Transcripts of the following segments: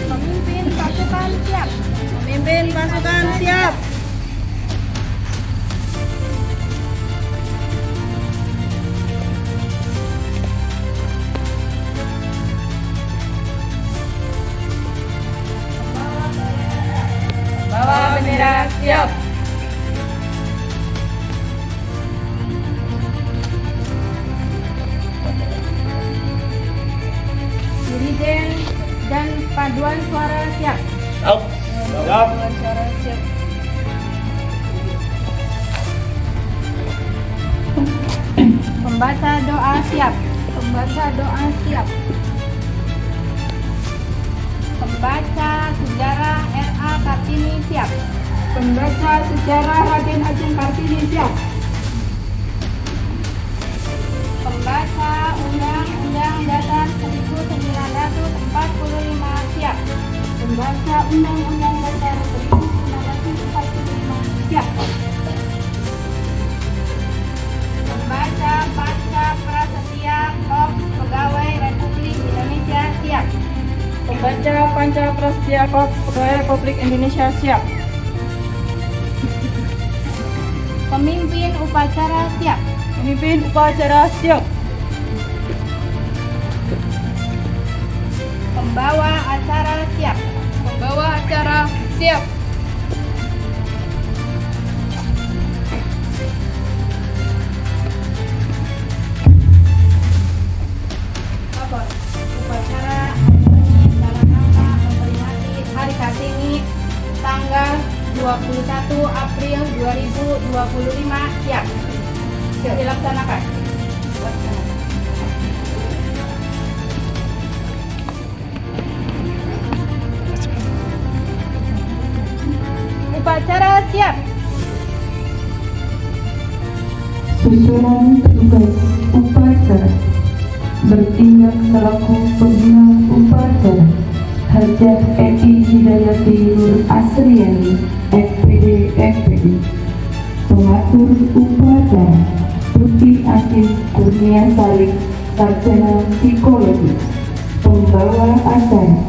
Pemimpin pasukan siap. Pemimpin pasukan siap. Bawa bendera siap. Dirijen dan paduan suara siap. Siap. Siap. Paduan suara siap. Pembaca doa siap. Pembaca doa siap. Pembaca sejarah R.A. Kartini siap. Pembaca sejarah Raden Ajeng Kartini siap. Pembaca Undang-Undang Dasar 1945 siap. Pembaca Undang-Undang Dasar 1945 siap. Pembaca Pasca Prasetya Korps Pegawai Republik Indonesia siap. Pembaca Panca Prasetya Korps Pegawai Republik Indonesia siap. Pemimpin upacara siap. Pemimpin upacara siap. Pembawa acara siap. Pembawa acara siap. Upacara ini dalam rangka memperingati Hari Kartini tanggal 21 April 2025 siap. Dilaksanakan. Upacara siap. Susunan petugas upacara bertindak selaku pembina upacara Hajah Eti Hidayati Nur Asriani SPD FPD. Pengatur upacara Tuti Asis Kurnia Salik Sarjana Psikologi. Pembawa acara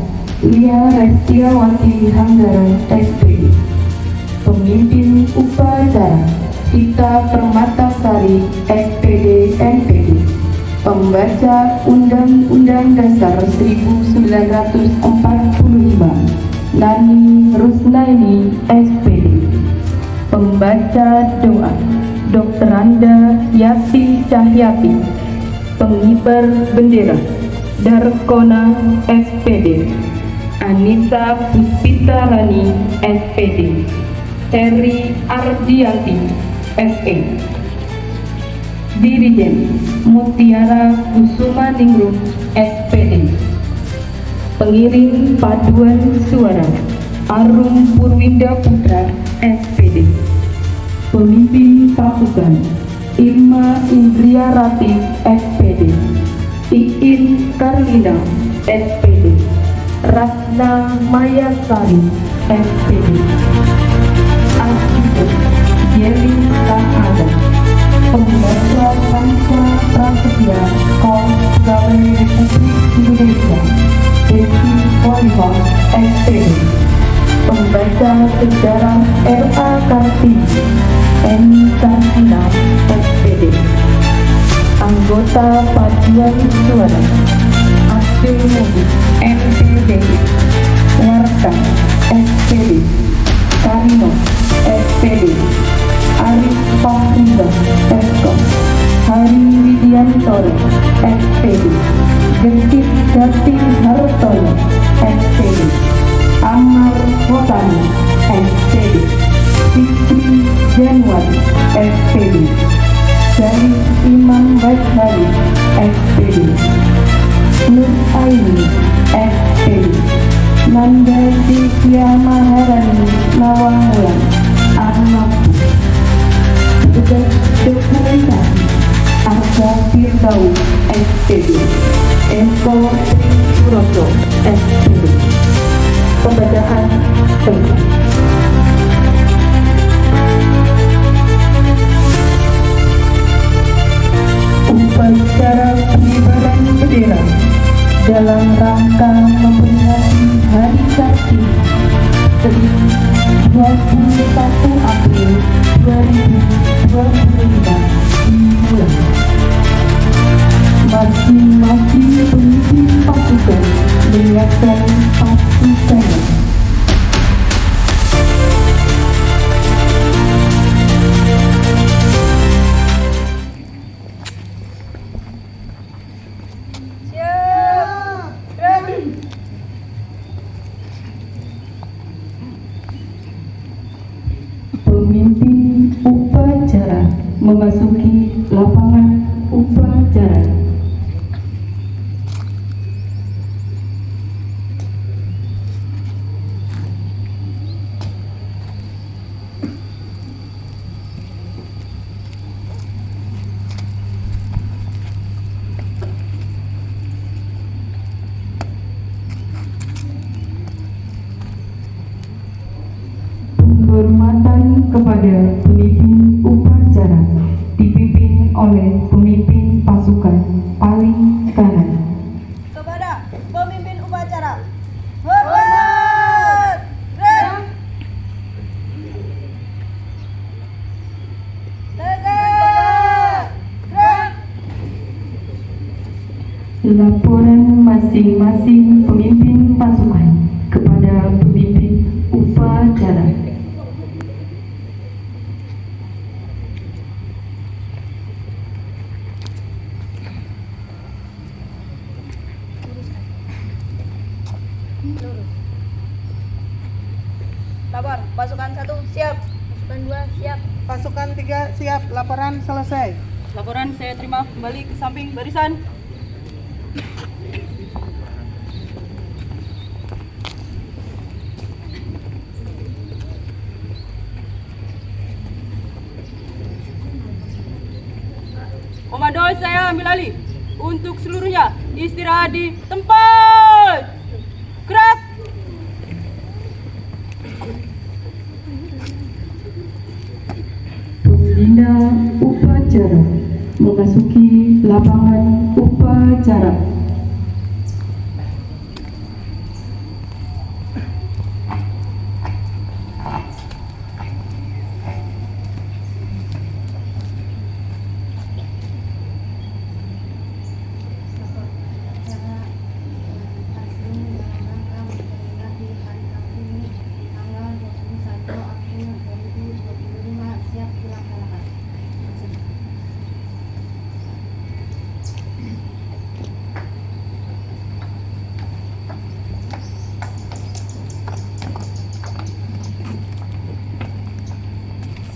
Lia Restiawati Hanggara SPD. Pemimpin upacara Sita Permatasari SPD NPD. Pembaca Undang-Undang Dasar 1945 Nani Rusnaini SPD. Pembaca doa Dr. Anda Yati Cahyati. Pengibar bendera Darkona SPD. Anissa Puspita Rani SPD. Terry Ardianti SE. Dirijen Mutiara Kusuma Ningrum SPD. Pengiring paduan suara Arum Purwinda Putra SPD. Pemimpin pasukan Irma Indria Rati SPD. Iin Karlina SPD. Rasna Mayasari SPD. Asisten Yeli Tahada. Pembaca Panca Prasetya Korps Pegawai Republik Indonesia Desi Polihon SPD. Pembaca sejarah R.A. Kartini Eni Kartina SPD. Anggota paduan suara Abdul Mubin NPD. Warta SPD. Karino SPD. Arif Fahriza Eskom. Hari Widiantoro SPD. Gentit Jati Hartono SPD. Amar Hotani SPD. Fitri Januari SPD. Dari Imam Bashari SPD. Nur Aini SPD. Nanda Divya Maharani Nawangulan Arnabu. Petugas dokumentasi Kau SPD, Eko Suroso SPD. Pembacaan selesai. Upacara pengibaran bendera dalam rangka memperingati Hari Kartini Senin 21 April 2025 dimulai. Masing-masing pemimpin pasukan menyiapkan pasukannya. Pemimpin upacara memasuki lapangan upacara. Penghormatan kepada pemimpin upacara dipimpin oleh pemimpin pasukan paling kanan. Kepada pemimpin upacara, hormat, rem, tegak, rem. Laporan masing-masing pemimpin pasukan kepada pemimpin upacara. Lapor, pasukan 1 siap, pasukan 2 siap, Pasukan 3 siap, laporan selesai. Laporan saya terima kembali ke samping barisan. Komando saya ambil alih. Untuk seluruhnya istirahat di tempat. Gerak. Pembina upacara memasuki lapangan upacara.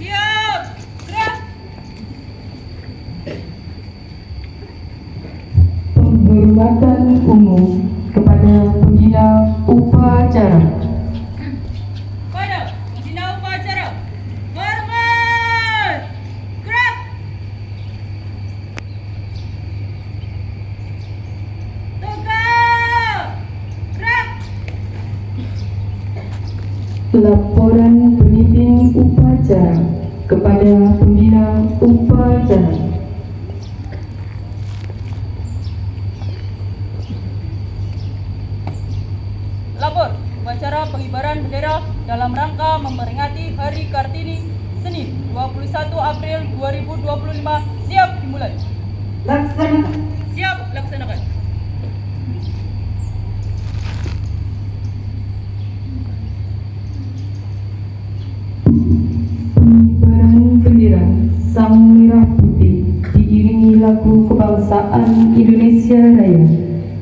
Siap. Gerak. Penghormatan umum kepada pembina upacara. Pada pembina upacara. Hormat. Gerak. Tegak. Gerak. Laporan pemimpin upacara kepada pembina upacara. Lapor upacara pengibaran bendera dalam rangka memperingati Hari Kartini Senin 21 April 2025 siap dimulai. Laksanakan. Siap laksanakan. Pengibaran bendera Sang Merah Putih diiringi lagu kebangsaan Indonesia Raya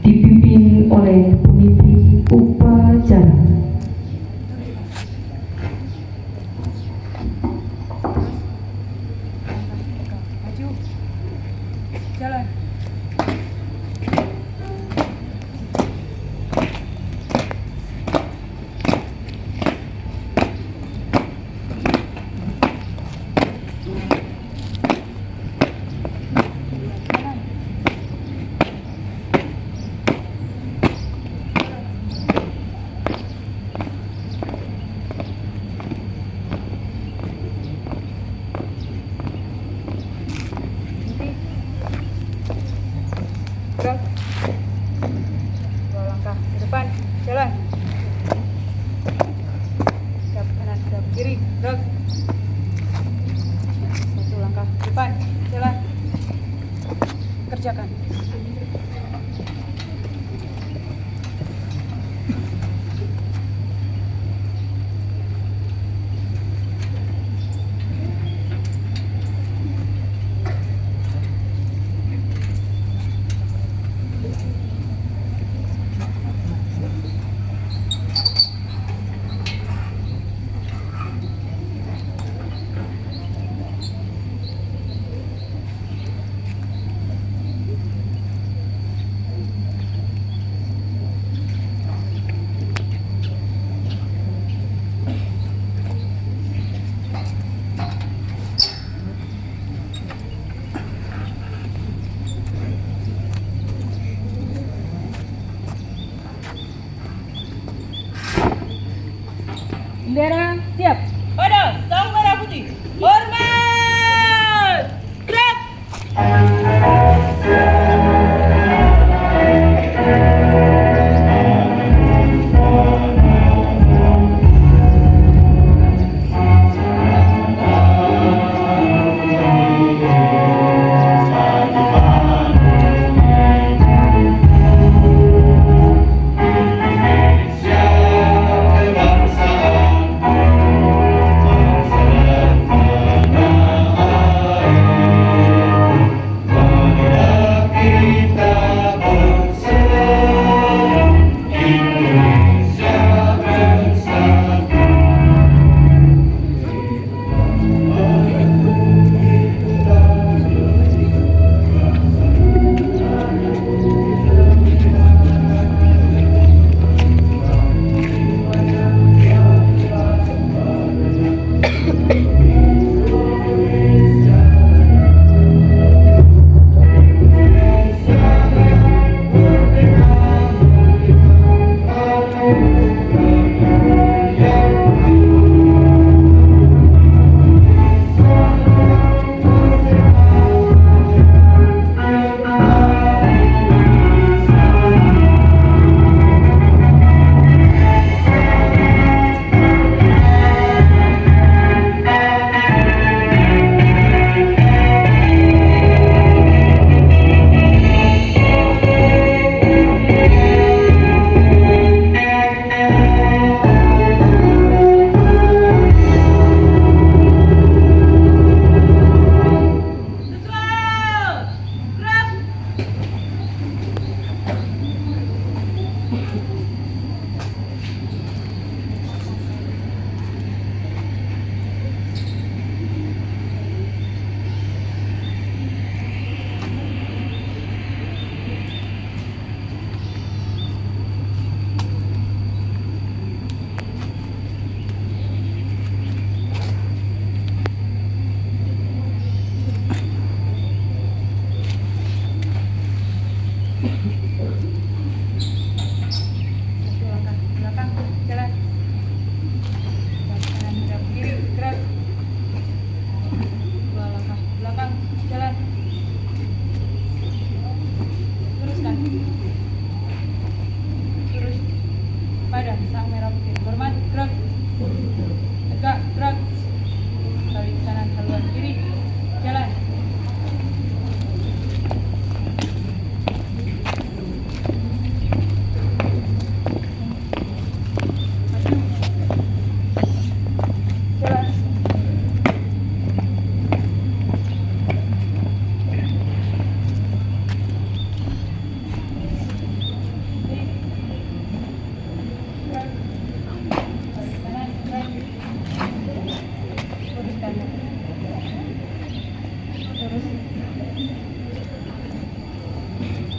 dipimpin oleh pemimpin upacara. Maju. Jalan. Kerjakan. Bendera siap. Pada sang merah putih. Hormat. Gerak.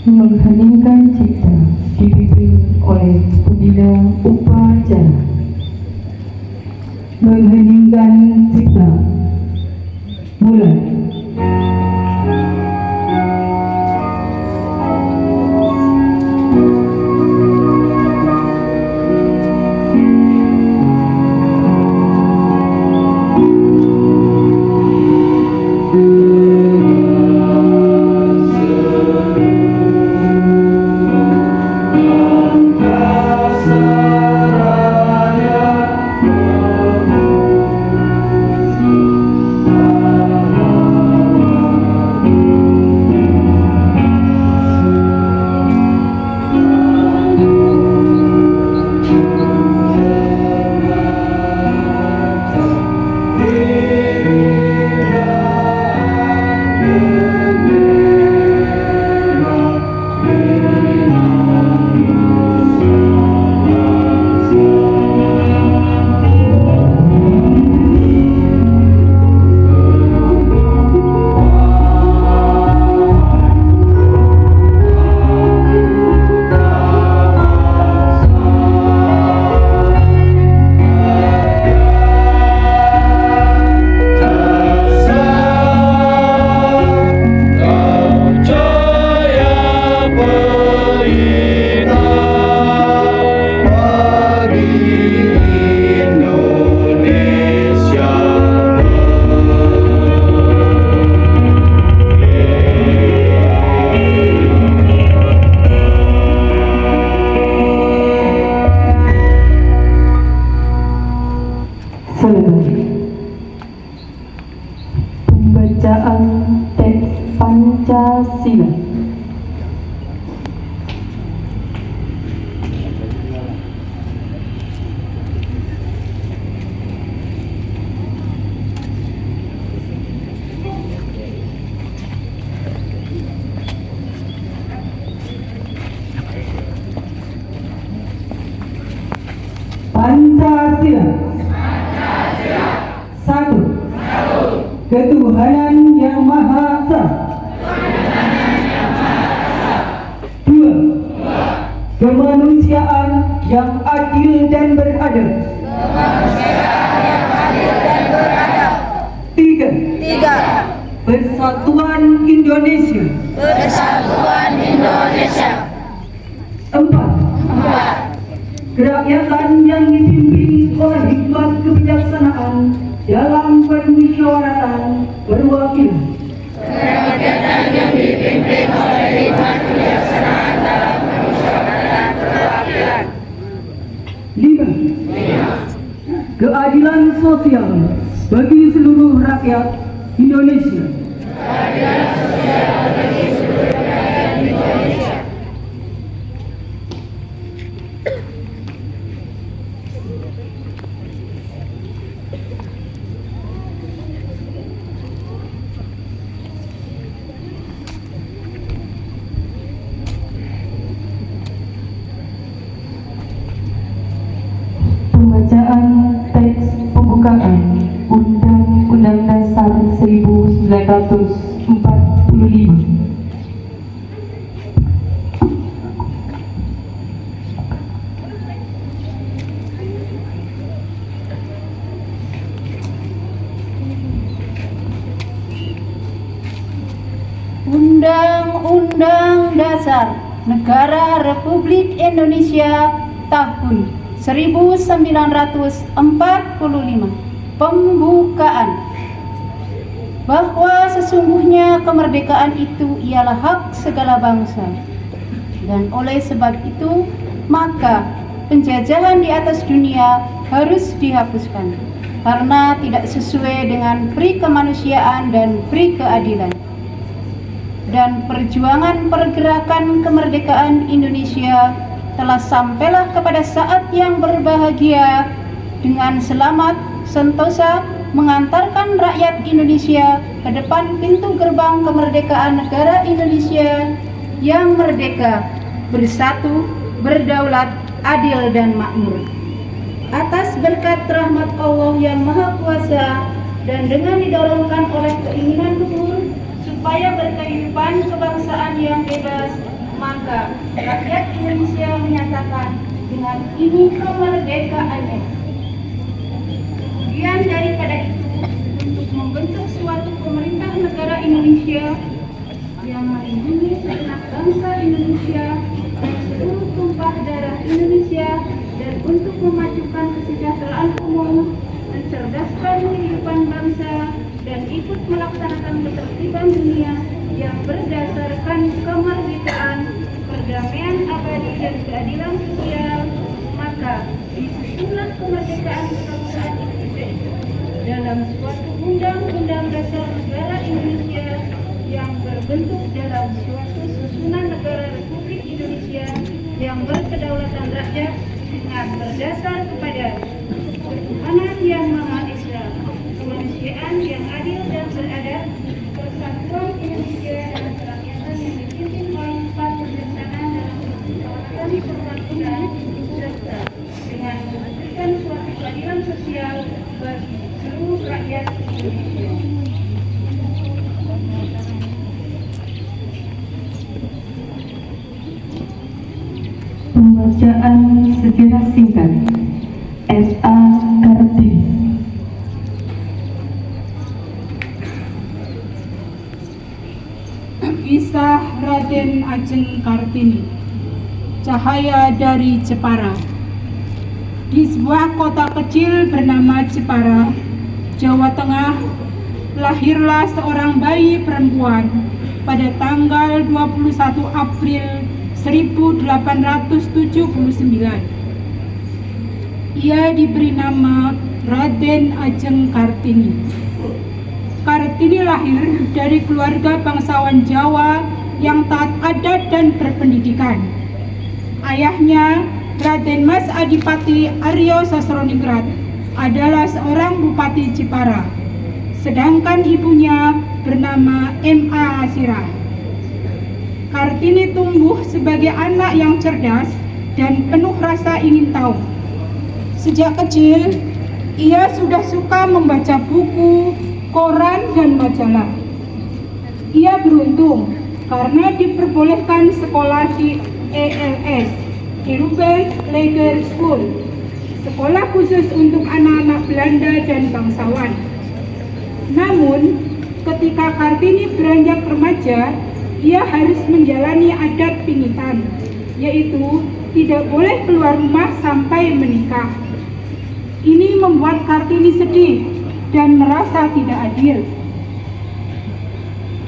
Mengheningkan cipta dipimpin oleh pembina upacara. Mengheningkan cipta. Mulai. Saraya Pancasila. Pancasila. Satu. Ketuhanan yang Maha Esa. Dua. Kemanusiaan yang adil dan beradab. Tiga. Persatuan Indonesia. Empat. Kerakyatan yang dipimpin oleh hikmat kebijaksanaan dalam permusyawaratan perwakilan. Lima. Keadilan sosial bagi seluruh rakyat Indonesia. Pembacaan teks pembukaan Undang-Undang Dasar 1945. Undang-Undang Dasar Negara Republik Indonesia tahun 1945. Pembukaan. Bahwa sesungguhnya kemerdekaan itu ialah hak segala bangsa, dan oleh sebab itu maka penjajahan di atas dunia harus dihapuskan karena tidak sesuai dengan pri kemanusiaan dan pri keadilan. Dan perjuangan pergerakan kemerdekaan Indonesia telah sampailah kepada saat yang berbahagia dengan selamat sentosa mengantarkan rakyat Indonesia ke depan pintu gerbang kemerdekaan negara Indonesia yang merdeka, bersatu, berdaulat, adil dan makmur. Atas berkat rahmat Allah yang Maha Kuasa dan dengan didorongkan oleh keinginan luhur supaya berkehidupan kebangsaan yang bebas, maka rakyat Indonesia menyatakan dengan ini kemerdekaannya. Kemudian daripada itu, untuk membentuk suatu pemerintah negara Indonesia yang melindungi segenap bangsa Indonesia dan seluruh tumpah darah Indonesia, dan untuk memajukan kesejahteraan umum, mencerdaskan kehidupan bangsa, dan ikut melaksanakan ketertiban dunia yang berdasarkan kemerdekaan, perdamaian abadi dan keadilan sosial, maka disusunlah kemerdekaan kebangsaan Indonesia dalam suatu undang-undang dasar negara Indonesia yang berbentuk dalam suatu susunan negara Republik Indonesia yang berkedaulatan rakyat dengan berdasar kepada ketuhanan yang Maha Esa, kemanusiaan yang adil dan beradab, persatuan Indonesia dan kerakyatan yang dipimpin oleh hikmat kebijaksanaan dalam kedaulatan perwakilan, serta dengan memberikan suatu keadilan sosial bagi seluruh rakyat Indonesia. Pembacaan sejarah singkat. S.A. Kartini. Kisah Raden Ajeng Kartini. Cahaya dari Jepara. Di sebuah kota kecil bernama Jepara, Jawa Tengah, lahirlah seorang bayi perempuan pada tanggal 21 April 1879. Ia diberi nama Raden Ajeng Kartini. Kartini Kartini lahir dari keluarga bangsawan Jawa yang taat adat dan berpendidikan. Ayahnya, Raden Mas Adipati Aryo Sasroningrat, adalah seorang Bupati Jepara, sedangkan ibunya bernama M.A. Asira. Kartini tumbuh sebagai anak yang cerdas dan penuh rasa ingin tahu. Sejak kecil, ia sudah suka membaca buku, koran, dan majalah. Ia beruntung karena diperbolehkan sekolah di ELS, Erubel Lager School, sekolah khusus untuk anak-anak Belanda dan bangsawan. Namun, ketika Kartini beranjak remaja, ia harus menjalani adat pingitan, yaitu tidak boleh keluar rumah sampai menikah. Ini membuat Kartini sedih dan merasa tidak adil.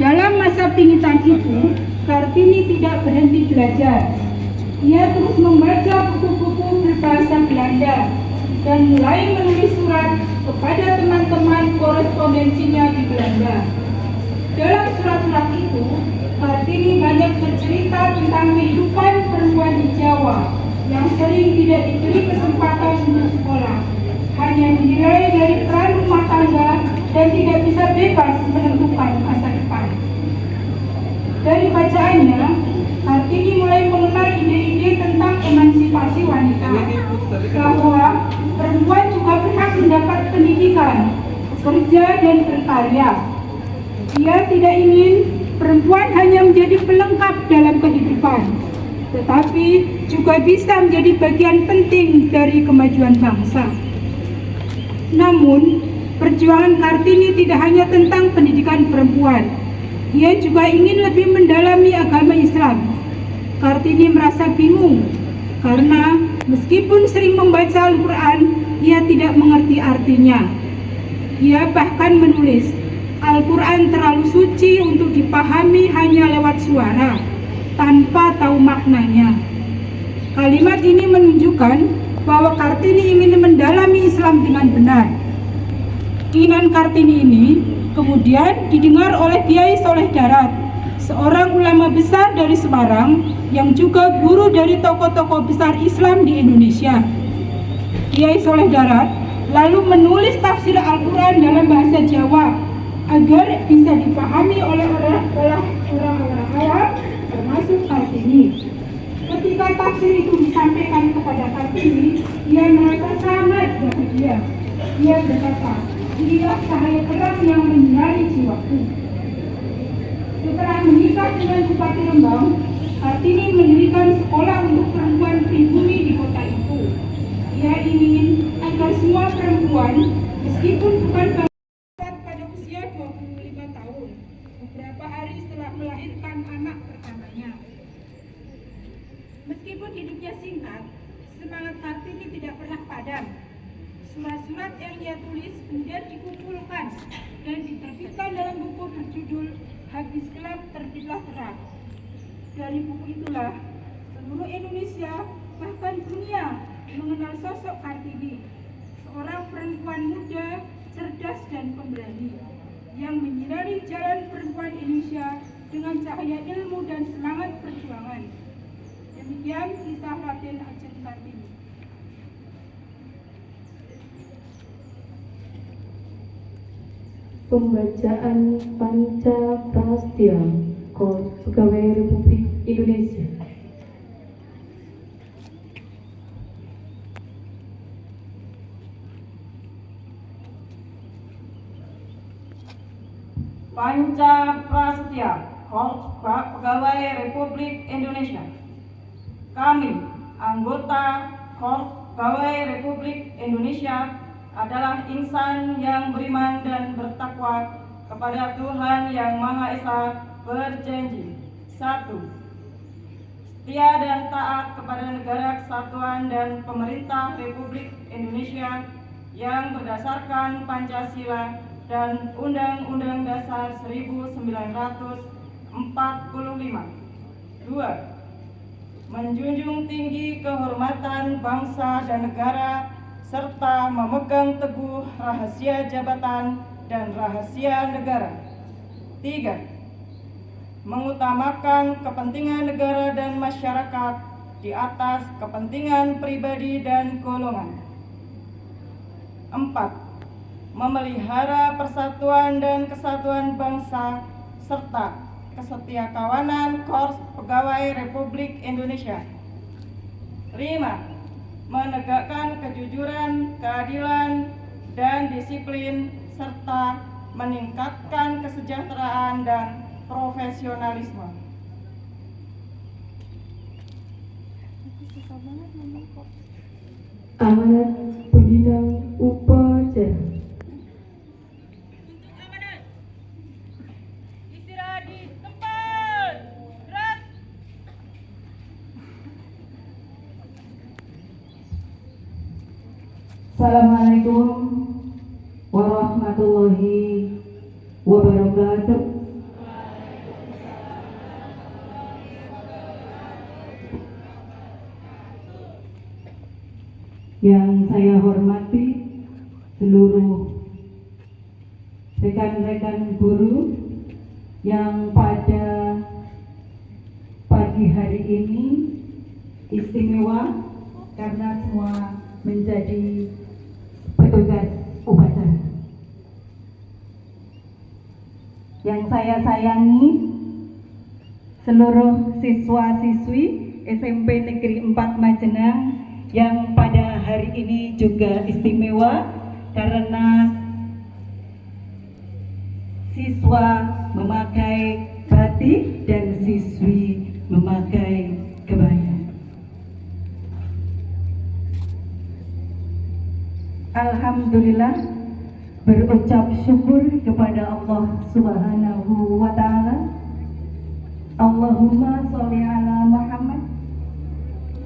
Dalam masa pingitan itu, Kartini tidak berhenti belajar. Ia terus membaca buku-buku berbahasa Belanda dan mulai menulis surat kepada teman-teman korespondensinya di Belanda. Dalam surat-surat itu, Kartini banyak bercerita tentang kehidupan perempuan di Jawa yang sering tidak diberi kesempatan untuk sekolah, hanya dinilai dari peran rumah tangga dan tidak bisa bebas menentukan masa depan. Dari bacaannya, Kartini mulai mengenal ide-ide tentang emansipasi wanita, bahwa perempuan juga berhak mendapat pendidikan, bekerja, dan berkarya. Ia tidak ingin perempuan hanya menjadi pelengkap dalam kehidupan, tetapi juga bisa menjadi bagian penting dari kemajuan bangsa. Namun, perjuangan Kartini tidak hanya tentang pendidikan perempuan. Ia juga ingin lebih mendalami agama Islam. Kartini merasa bingung karena meskipun sering membaca Al-Quran, ia tidak mengerti artinya. Ia bahkan menulis, Al-Quran terlalu suci untuk dipahami hanya lewat suara, tanpa tahu maknanya. Kalimat ini menunjukkan bahwa Kartini ingin mendalami Islam dengan benar. Keinginan Kartini ini kemudian didengar oleh Kiai Soleh Darat, seorang ulama besar dari Semarang yang juga guru dari tokoh-tokoh besar Islam di Indonesia. Kiai Soleh Darat lalu menulis tafsir Al-Quran dalam bahasa Jawa agar bisa dipahami oleh orang-orang awam, termasuk Kartini. Ketika tafsir itu disampaikan kepada Kartini, ia merasa sangat bahagia. Ia berkata, inilah cahaya terang yang menyinari jiwaku. Setelah menikah dengan Bupati Rembang, Kartini mendirikan sekolah untuk perempuan pribumi di kota itu. Ia ingin agar semua perempuan, meskipun bukan pada usia 25 tahun, beberapa hari setelah melahirkan anak pertamanya. Meskipun hidupnya singkat, semangat Kartini tidak pernah padam. Surat-surat yang ia tulis kemudian dikumpulkan dan diterbitkan dalam buku berjudul Habis Gelap Terbitlah Terang. Dari buku itulah seluruh Indonesia, bahkan dunia, mengenal sosok Kartini, seorang perempuan muda, cerdas dan pemberani, yang menyinari jalan perempuan Indonesia dengan cahaya ilmu dan semangat perjuangan. Demikian kisah Raden Ajeng Kartini. Pembacaan Panca Prastya Korps Pegawai Republik Indonesia. Panca Prasetya Korps Pegawai Republik Indonesia. Kami, anggota Korps Pegawai Republik Indonesia, adalah insan yang beriman dan bertakwa kepada Tuhan Yang Maha Esa, berjanji 1. Setia dan taat kepada negara kesatuan dan pemerintah Republik Indonesia yang berdasarkan Pancasila dan Undang-Undang Dasar 1945. 2. Menjunjung tinggi kehormatan bangsa dan negara serta memegang teguh rahasia jabatan dan rahasia negara. 3. Mengutamakan kepentingan negara dan masyarakat di atas kepentingan pribadi dan golongan. 4. Memelihara persatuan dan kesatuan bangsa serta kesetiakawanan Korps Pegawai Republik Indonesia. 5. Menegakkan kejujuran, keadilan, dan disiplin serta meningkatkan kesejahteraan dan profesionalisme. Amanat Undang Upacara. Istirahat di tempat. Gerak. Assalamualaikum warahmatullahi wabarakatuh. Yang saya hormati seluruh rekan-rekan guru yang pada pagi hari ini istimewa karena semua menjadi petugas upacara. Yang saya sayangi seluruh siswa-siswi SMP Negeri 4 Majenang yang pada hari ini juga istimewa karena siswa memakai batik dan siswi memakai kebaya. Alhamdulillah, berucap syukur kepada Allah Subhanahu wa Ta'ala. Allahumma sholli ala Muhammad.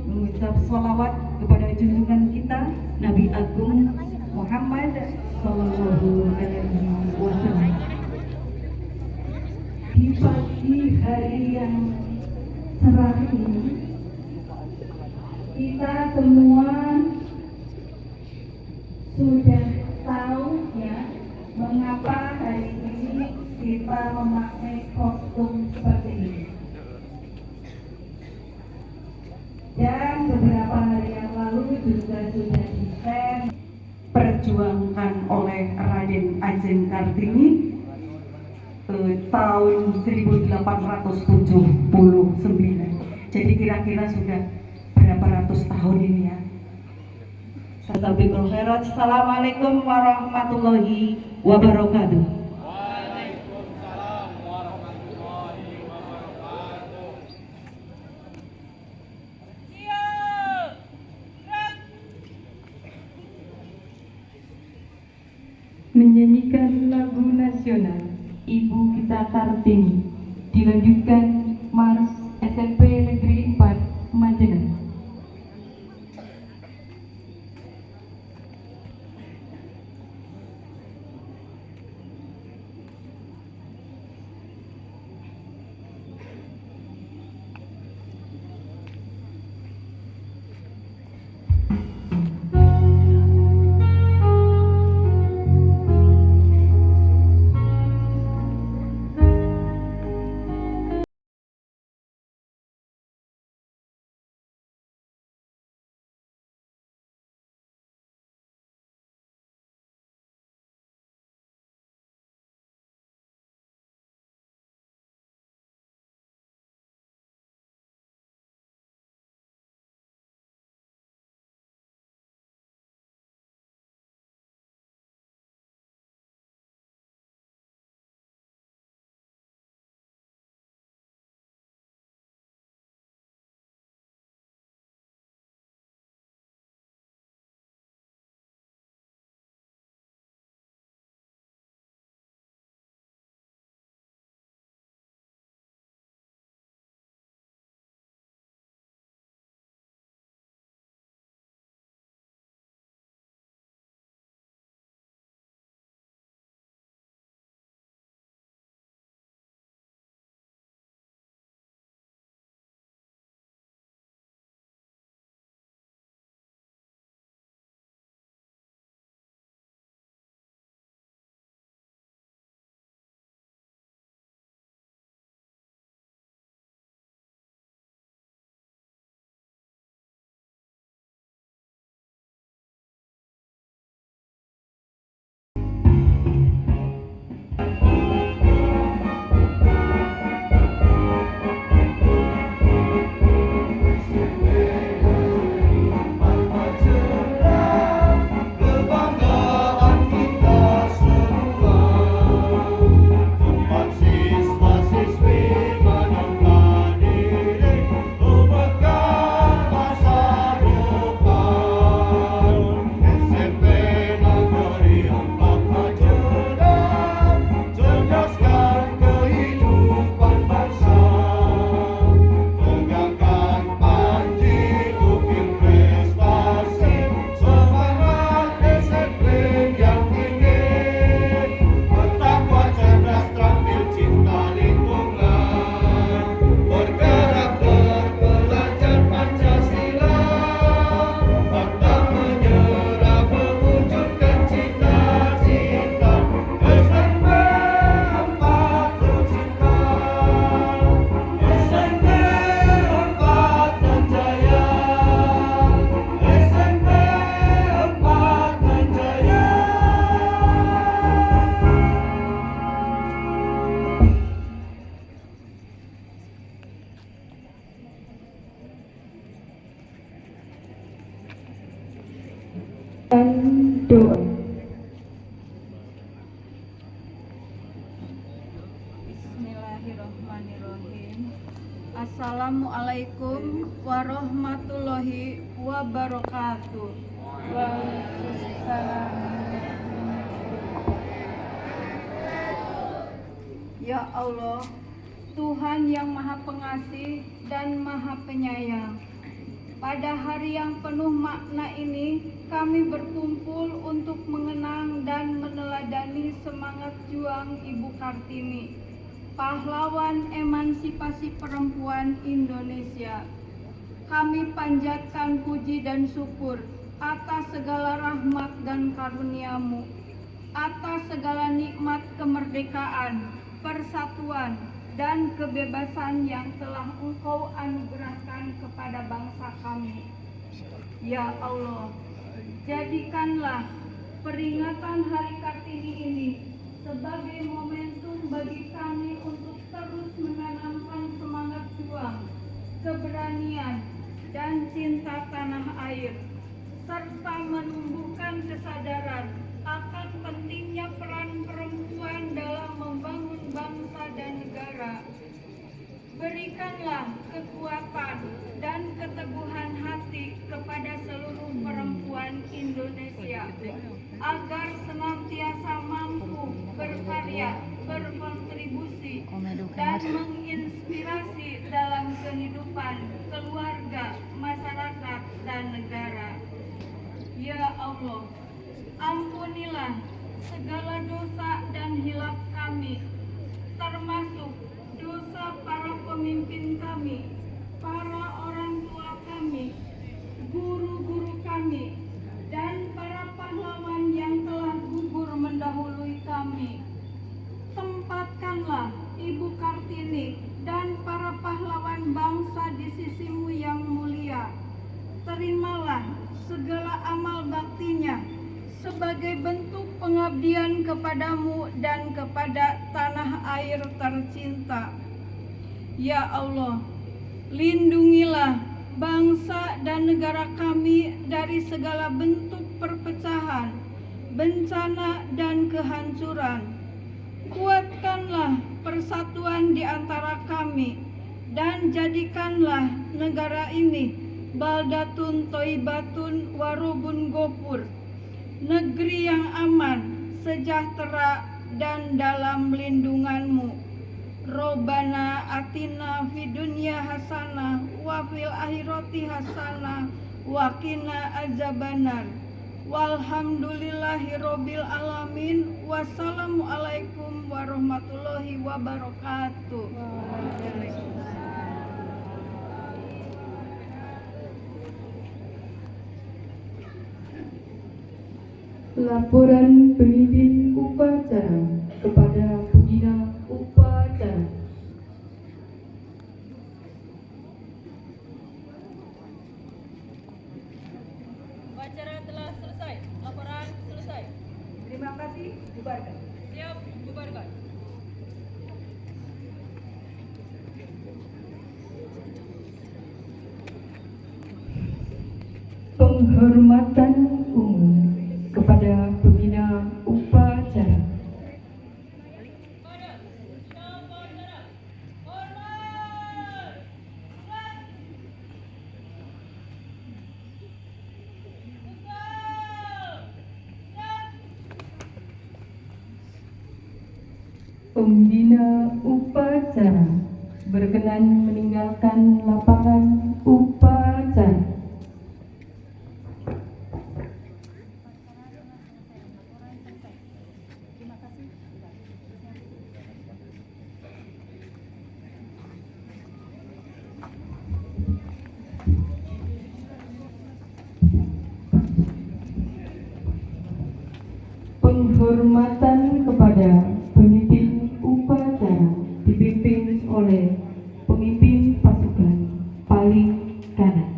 Mengucap sholawat kepada junjungan kita Nabi Agung Muhammad Sallallahu Alaihi Wasallam. Di pagi hari yang cerah ini, kita semua sudah tahu ya mengapa hari ini kita memakai kostum seperti ini. Dan beberapa hari yang lalu juga sudah di-share perjuangkan oleh Raden Ajeng Kartini tahun 1879. Jadi kira-kira sudah berapa ratus tahun ini ya. Tasawwuful khairat. Assalamualaikum warahmatullahi wabarakatuh. Menyanyikan lagu nasional Ibu Kita Kartini, dilanjutkan Mars SMP Negeri 4 Majenang. doa. Bismillahirrahmanirrahim. Assalamualaikum warahmatullahi wabarakatuh. Ya Allah, Tuhan yang Maha Pengasih dan Maha Penyayang, pada hari yang penuh makna ini, kami berkumpul untuk mengenang dan meneladani semangat juang Ibu Kartini, pahlawan emansipasi perempuan Indonesia. Kami panjatkan puji dan syukur atas segala rahmat dan karunia-Mu, atas segala nikmat kemerdekaan, persatuan, dan kebebasan yang telah Engkau anugerahkan kepada bangsa kami. Ya Allah, jadikanlah peringatan Hari Kartini ini sebagai momentum bagi kami untuk terus menanamkan semangat juang, keberanian, dan cinta tanah air, serta menumbuhkan kesadaran akan pentingnya peran perempuan dalam membangun bangsa dan negara. Berikanlah kekuatan dan keteguhan hati kepada seluruh perempuan Indonesia agar senantiasa mampu berkarya, berkontribusi, dan menginspirasi dalam kehidupan keluarga, masyarakat, dan negara. Ya Allah, ampunilah segala dosa dan hilaf kami, termasuk dosa para pemimpin kami, para orang tua kami, guru-guru kami, dan para pahlawan yang telah gugur mendahului kami. Tempatkanlah Ibu Kartini dan para pahlawan bangsa di sisi-Mu yang mulia. Terimalah segala amal baktinya sebagai bentuk pengabdian kepadamu dan kepada tanah air tercinta. Ya Allah, lindungilah bangsa dan negara kami dari segala bentuk perpecahan, bencana, dan kehancuran. Kuatkanlah persatuan di antara kami dan jadikanlah negara ini baldatun toibatun warubun gopur, negeri yang aman, sejahtera, dan dalam lindungan-Mu. Robbana atina fid dunya hasanah wa fil akhirati hasanah wa qina azabannar. Walhamdulillahi robbil alamin. Wassalamualaikum warahmatullahi wabarakatuh. Laporan pemimpin upacara kepada pembina upacara. Upacara telah selesai. Laporan selesai. Terima kasih, bubarkan. Siap, bubarkan. Penghormatan umum kepada pembina upacara. Pembina upacara berkenan meninggalkan lapangan upacara. Penghormatan kepada pemimpin upacara dipimpin oleh pemimpin pasukan paling kanan.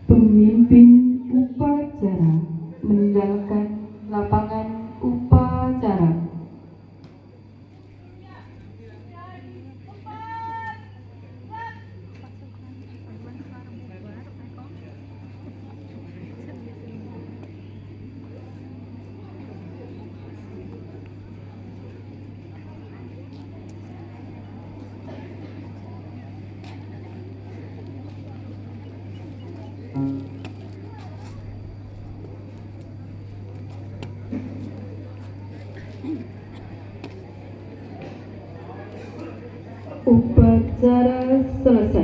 Pemimpin upacara Upacara selesai.